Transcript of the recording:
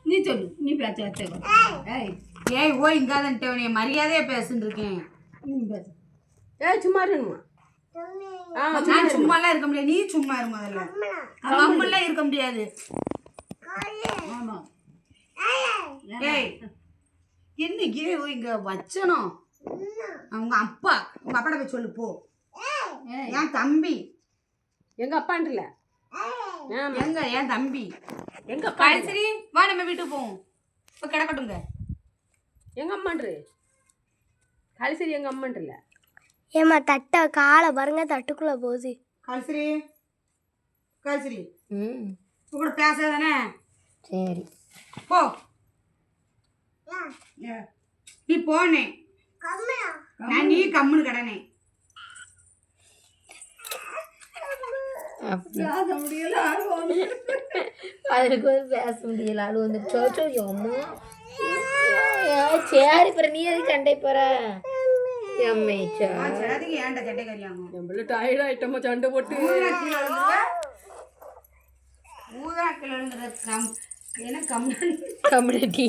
நீ சொல்லு நீ பேச ஏய் ஏய் ஓ இங்காதன்ட்டு உனைய மரியாதையா பேசுன்னு இருக்கேன். நீ பேசு. ஏய் சும்மா இருமா. நான் சும்மாலாம் இருக்க முடியாது. நீ சும்மா இரு முதல்ல. கம்மெல்லாம் இருக்க முடியாது. ஆமா. ஏய் என்ன ஏ ஓ இங்க வச்சனும். அவங்க அப்பா உங்க அப்பாட்ட போய் சொல்லு போ. என் தம்பி எங்க அப்பான்றல எங்க என் தம்பி எங்க கடைசி வா நம்ம வீட்டுக்கு போவோம். இப்போ கிடக்கட்டுங்க. எங்க அம்மான்று கடைசி எங்க அம்மான்றல ஏமா தட்டை காலை பாருங்க தட்டுக்குள்ள போகுது. கல்சரி கல்சரி கூட பேசாதானே சரி போ. நீ போனே நான் நீ கம்முன்னு கடனே பேச முடியல அதுக்கு பேச முடியல அது வந்து சொல்லியோமோ சரி பிற நீ எதுக்கு சண்டை போற அம்மைச்சா அதுக்கு ஏன்டா சட்டை கறியாங்க நம்மள டயர்ட் ஆயிட்டோமா சண்டை போட்டு ஊதாக்கில் எழுந்துற என்ன கம்யூனிட்டி கம்யூனிட்டி